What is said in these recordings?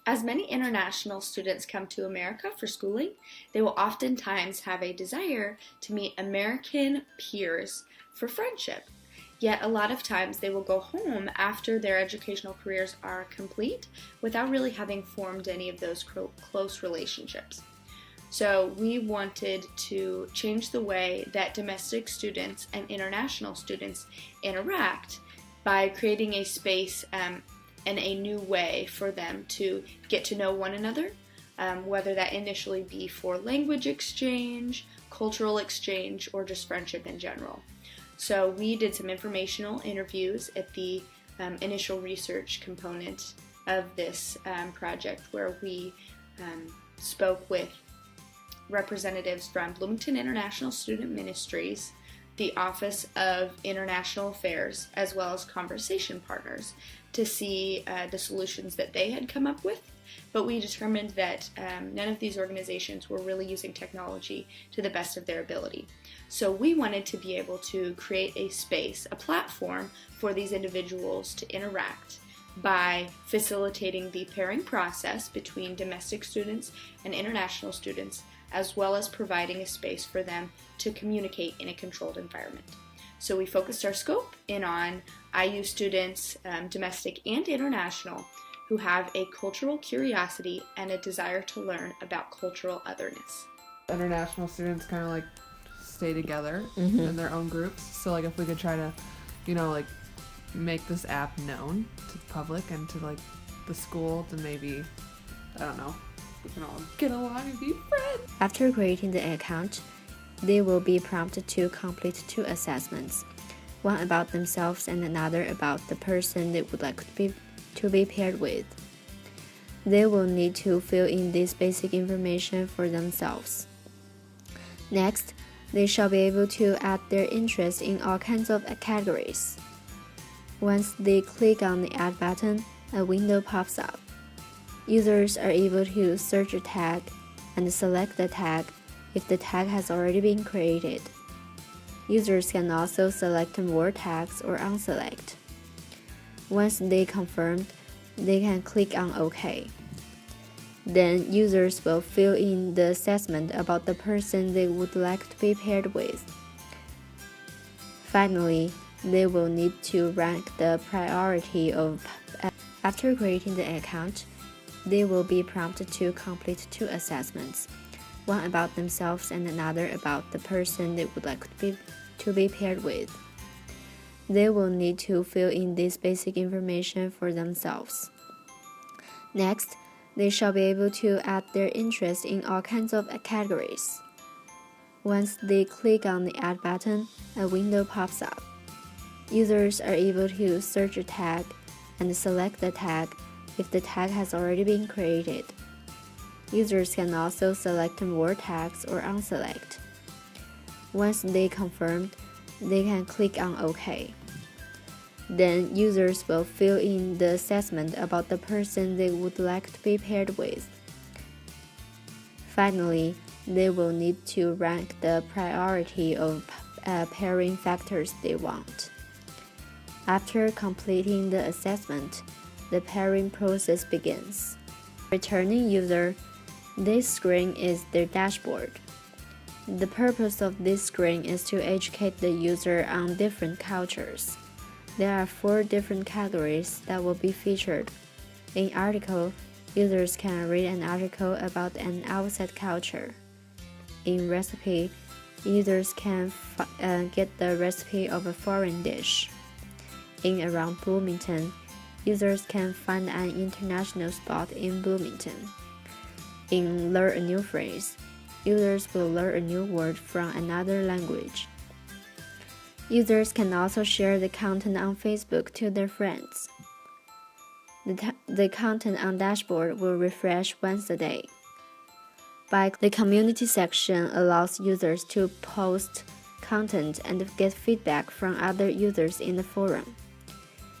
As many international students come to America for schooling, they will oftentimes have a desire to meet American peers for friendship. Yet a lot of times they will go home after their educational careers are complete without really having formed any of those close relationships. So we wanted to change the way that domestic students and international students interact by creating a space and a new way for them to get to know one another, whether that initially be for language exchange, cultural exchange, or just friendship in general. So we did some informational interviews at the initial research component of this project, where we spoke with representatives from Bloomington International Student Ministries, the Office of International Affairs, as well as conversation partners to see the solutions that they had come up with. But we determined that none of these organizations were really using technology to the best of their ability. So we wanted to be able to create a space, a platform for these individuals to interact by facilitating the pairing process between domestic students and international students, as well as providing a space for them to communicate in a controlled environment. So we focused our scope in on IU students, domestic and international, who have a cultural curiosity and a desire to learn about cultural otherness. International students kind of like stay together in their own groups. So like if we could try to, make this app known to the public and to like the school, to maybe, I don't know, we can all get along and be friends. After creating the account, they will be prompted to complete 2 assessments, one about themselves and another about the person they would like to be paired with. They will need to fill in this basic information for themselves. Next, they shall be able to add their interest in all kinds of categories. Once they click on the Add button, a window pops up. Users are able to search a tag and select the tag if the tag has already been created. Users can also select more tags or unselect. Once they confirmed, they can click on OK. Then users will fill in the assessment about the person they would like to be paired with. Finally, they will need to rank the priority of. After creating the account, they will be prompted to complete 2 assessments, one about themselves and another about the person they would like to be paired with. They will need to fill in this basic information for themselves. Next, they shall be able to add their interest in all kinds of categories. Once they click on the Add button, a window pops up. Users are able to search a tag and select the tag if the tag has already been created. Users can also select more tags or unselect. Once they confirmed, they can click on OK. Then users will fill in the assessment about the person they would like to be paired with. Finally, they will need to rank the priority of pairing factors they want. After completing the assessment, the pairing process begins. Returning user, this screen is their dashboard. The purpose of this screen is to educate the user on different cultures. There are 4 different categories that will be featured. In article, users can read an article about an outside culture. In recipe, users can get the recipe of a foreign dish. In Around Bloomington, users can find an international spot in Bloomington. In Learn a New Phrase, users will learn a new word from another language. Users can also share the content on Facebook to their friends. The content on dashboard will refresh once a day. The community section allows users to post content and get feedback from other users in the forum.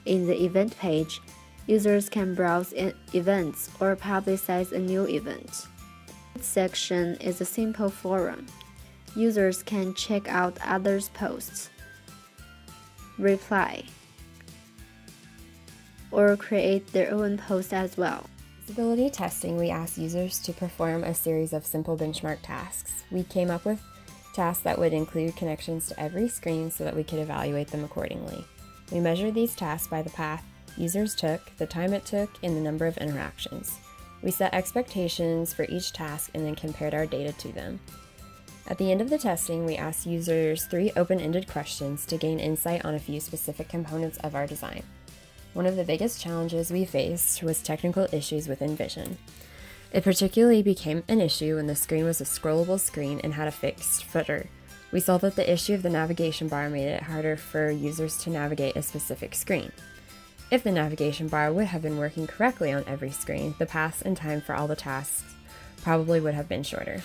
In the event page, users can browse events or publicize a new event. This section is a simple forum. Users can check out others' posts, reply, or create their own post as well. Usability testing, we asked users to perform a series of simple benchmark tasks. We came up with tasks that would include connections to every screen so that we could evaluate them accordingly. We measured these tasks by the path users took, the time it took, and the number of interactions. We set expectations for each task and then compared our data to them. At the end of the testing, we asked users 3 open-ended questions to gain insight on a few specific components of our design. One of the biggest challenges we faced was technical issues with InVision. It particularly became an issue when the screen was a scrollable screen and had a fixed footer. We saw that the issue of the navigation bar made it harder for users to navigate a specific screen. If the navigation bar would have been working correctly on every screen, the paths and time for all the tasks probably would have been shorter.